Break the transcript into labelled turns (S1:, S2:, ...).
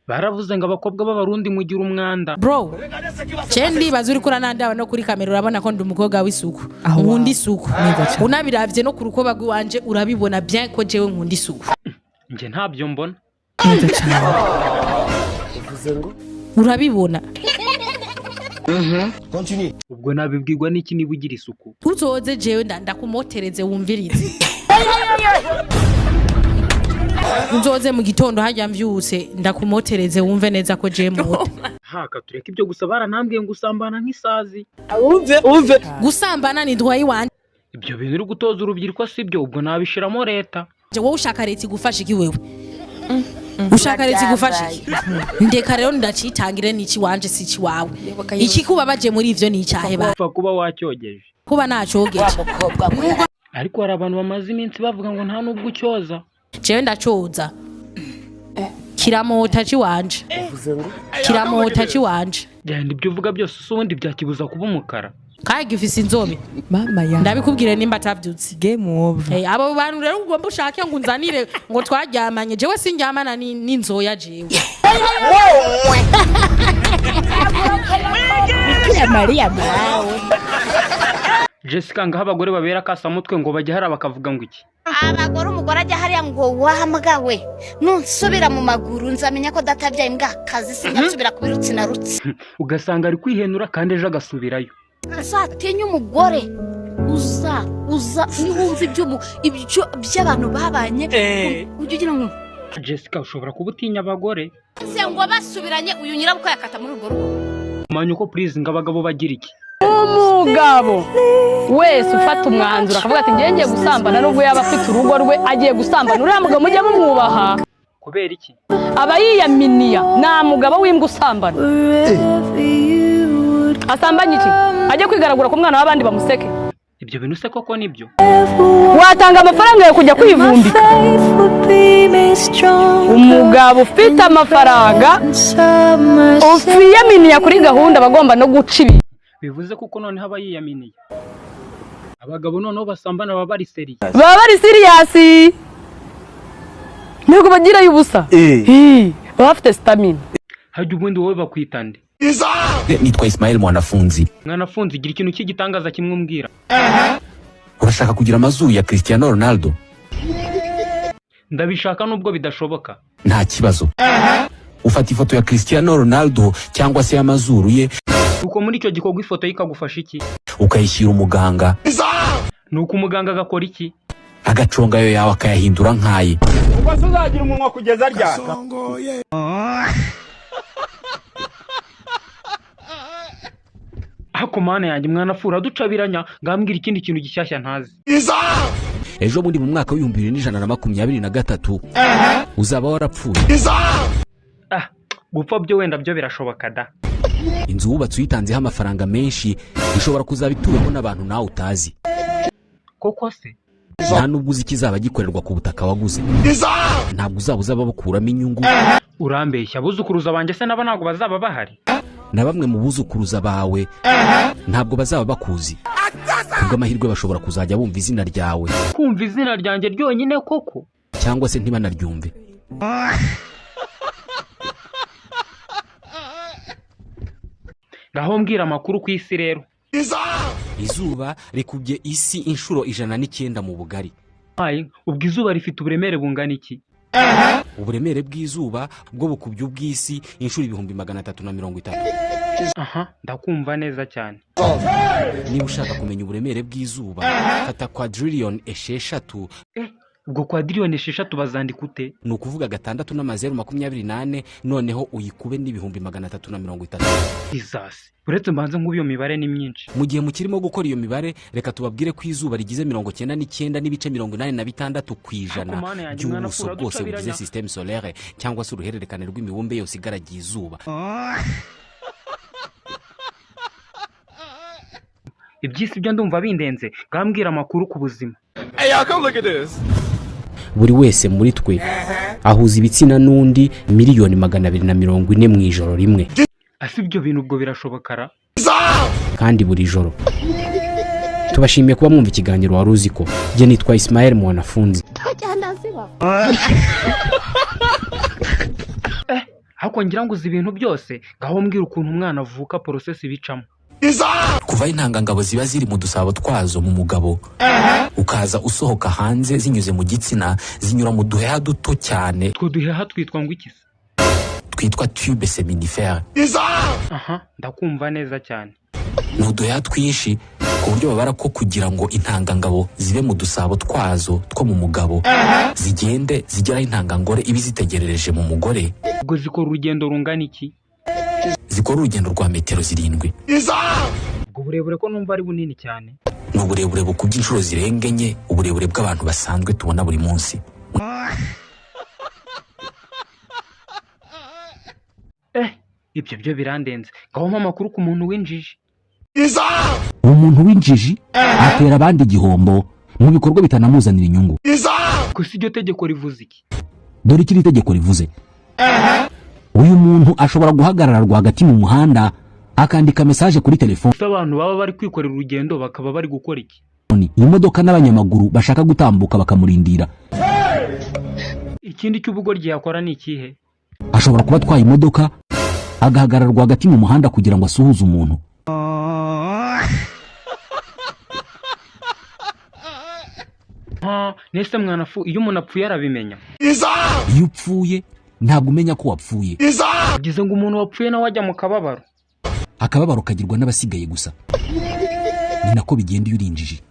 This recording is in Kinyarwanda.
S1: Baravuze ngo abakobwa b'abarundi mugira umwanda.
S2: Bro, cendi bazuri kurananda no kuri kamera urabona ko ndi umukobwa w'isuku. Nkundi isuku. Unabiravye no ku rukoba rwanje urabibona bien ko jewe nkundi isuku.
S1: Nje ntabyo mbona.
S2: Urabibona.
S3: Continue.
S1: Ubwo nabibwirwa n'iki niba ugira isuku?
S2: Uzoze jewe ndakumotereze wumvirize. Uzoze mu gitondo hajya mvyuse ndakumotereze wumve neza ko je mota.
S1: Haka tureka ibyo gusa baranambwiye ngo usambana nk'isazi.
S3: Umve.
S2: Gusambana ni droit wanje.
S1: Ibyo bintu uri gutoza urubyiruko sibyo ubwo nabishiramo leta.
S2: Je wowe ushaka leta igufasha iki wewe? Ushaka leta igufasha iki? Ndeka rero ndacitangire n'iki wanje si iki wawe. Iki kubabaje muri ivyo ni icyahe ba.
S1: Kuba wacyogeje.
S2: Kuba nacogeje.
S1: Ariko hari abantu bamaze iminsi bavuga ngo nta nubwo ucyoza.
S2: Jewe ndacoza. Kiramota ciwanje. Kiramota ciwanje.
S1: Genda ibyo uvuga byose usundi byakibuza kuba umukara.
S2: Kaye gifise inzobe.
S4: Mama ya.
S2: Ndabikubwire nimba atavyutse.
S4: Game over.
S2: Abo bantu rero ugomba ushake ngo unzanire ngo twaryamanye. Jewe sindyamana n'inzoya jewe.
S4: Maria bawe.
S1: Jessica ngaho abagore babera kasamutwe ngo bajye hari bakavuga ngo iki?
S5: Abagore umugore ajya hariya ngo wahamagawe nunsubira mu maguru nzamenya ko datavya imbwa kazi sinyasubira kubirutsi na rutsi.
S1: Ugasanga ari kwihenura kandi ejo agasubirayo.
S5: Azatinya umugore uza niwumva ibyo by'abantu babanye ugira ngo
S1: Jessica ushobora kubutinya abagore.
S5: Se ngo basubiranye uyu nyirabuko yakata muri urwo rugo.
S1: Manyo ko please ngabagabo bagira iki?
S6: Umugabo wese ufata umwanzuro akavuga ati ngiye gusambana nubwo yaba afite urugo rwe agiye gusambana uriya mugabo mujye mumwubaha.
S1: Kubera iki?
S6: Aba yiyaminiya nta mugabo w'imbwa usambana. Asambanye iki? Ajye kwigaragura ku mwana w'abandi bamuseke.
S1: Ibyo bintu se koko nibyo?
S6: Watanga amafaranga yo kujya kwivumbika. Umugabo ufite amafaranga ufiyaminiya kuri gahunda bagomba no guca ibi.
S1: Bivuze kuko none haba yiyaminiye. Abagabo noneho basambana baba bari serious.
S6: Baba bari serious. Nubwo bagira yubusa. Baba bafite stamina.
S1: Hajya ubundi wowe bakwitande.
S7: Nitwa Ismael Mwanafunzi.
S1: Mwanafunzi gira ikintu cy'igitangaza kimwe umbwira.
S7: Urashaka kugira amazuru ya Cristiano Ronaldo?
S1: Ndabishaka nubwo bidashoboka.
S7: Nta kibazo. Ufata ifoto ya Cristiano Ronaldo cyangwa se amazuru ye.
S1: Uko muri icyo gikorwa ifoto yikagufasha iki?
S7: Ukayishyira umuganga.
S1: Nuko umuganga agakora iki?
S7: Agaconga yo yawe akayahindura nkaye.
S3: Ubwo uzagira umunwa kugeza ryaka.
S1: Ako mana yanjye mwana fura ducabiranya ngambwira ikindi kintu gishyashya ntazi.
S7: Ejo muri mu mwaka w'2023 uzaba warapfuye.
S1: Gupfa byo wenda byo birashoboka da.
S7: Inzu wubatse uyitanzeho amafaranga menshi ishobora kuzabituramo n'abantu nawe utazi.
S1: Koko se?
S7: Nta nubwo uzi kizaba gikorerwa ku butaka waguze. Ntabwo uzabuza babukuramo inyungu.
S1: Urambeshya buzukuruza banje se naba ntabwo bazaba bahari.
S7: Na bamwe mu buzukuruza bawe ntabwo bazaba bakuzi. Kubwo amahirwe bashobora kuzajya bumva izina ryawe.
S1: Kumva izina ryanjye ryonyine koko?
S7: Cyangwa se ntibanaryumve.
S1: Ngaho mbwira amakuru ku isi rero.
S7: Izuba rikubye isi inshuro 109 mu bugari.
S1: Ubwo izuba rifite uburemere bungana iki?
S7: Uburemere bw'izuba bwo bukubye ubw'isi inshuro 330.
S1: Aha, ndakumva neza cyane.
S7: Niba ushaka kumenya uburemere bw'izuba fata quadrillion esheshatu.
S1: Ubwo quadrillion esheshatu bazandika ute?
S7: Ni ukuvuga 6.28 noneho uyikube n'ibihumbi 330.
S1: Jesus. Uretse mbanze nk'ubiyo mibare ni myinshi.
S7: Mu gihe mukirimo gukora iyo mibare reka tubabwire ko izuba rigize 99 n'ibice 86 kwijana by'ubuso bwose bugize système solaire cyangwa se uruhererekane rw'imibumbe yose igaragiye izuba.
S1: Ibyisi byo ndumva bindenze ngambwira amakuru ku buzima.
S3: Hey, come look at this.
S7: Buri wese muri twe ahuza ibitsina n'undi 240 mu ijoro rimwe.
S1: Asi ibyo bintu ubwo birashobokara?
S7: Kandi buri joro. Tubashimiye kuba mwumva ikiganiro wari uzi ko. Je nitwa Ismael Mwanafunzi.
S1: ariko ngira ngo uzi ibintu byose ngaho mbwira ukuntu umwana avuka process bicamo.
S7: kuva intangangabo ziba ziri mu dusabo twazo mu mugabo ukaza usohoka hanze zinyuze mu gitsina zinyura mu duheha duto cyane.
S1: Two duheha twitwa ngo iki se?
S7: Twitwa tube seminifere.
S1: Aha, ndakumva neza cyane.
S7: Ni uduheha twinshi ku buryo babara ko kugira ngo intangangabo zibe mu dusabo twazo two mu mugabo zigende zigeraho intangangore ibi zitegerereje mu mugore.
S1: Ubwo zikora urugendo rungana iki?
S7: Zikora urugendo rwa metero 7.
S1: Ubwo burebure ko numva ari bunini cyane.
S7: Ni uburebure bukubye inshuro zirenga 4 uburebure bw'abantu basanzwe tubona buri munsi.
S1: Ibyo byo birandenze. Ngaho mpa amakuru ku muntu w'injiji.
S8: Umuntu w'injiji atera abandi igihombo mu bikorwa bitanamuzanira inyungu.
S1: Ko si iryo tegeko rivuze iki?
S8: Dore iki itegeko rivuze. Uyu muntu ashobora guhagarara rwagati mu muhanda akandika message kuri telefone.
S1: Abantu baba bari kwikorera urugendo bakaba bari gukora iki?
S8: Imodoka n'abanyamaguru bashaka gutambuka bakamurindira.
S1: Ikindi cy'ubugoryi yakora ni ikihe?
S8: Ashobora kuba atwaye imodoka agahagarara rwagati mu muhanda kugira ngo asuhuze umuntu.
S1: Nese mwana iyo umuntu apfuye arabimenya.
S8: Iyo upfuye ntabwo umenya ko wapfuye.
S1: Ugize ngo umuntu wapfuye nawe ajya mu kababaro.
S8: Akababaro kagirwa n'abasigaye gusa. Ni nako bigenda iyo urinjije.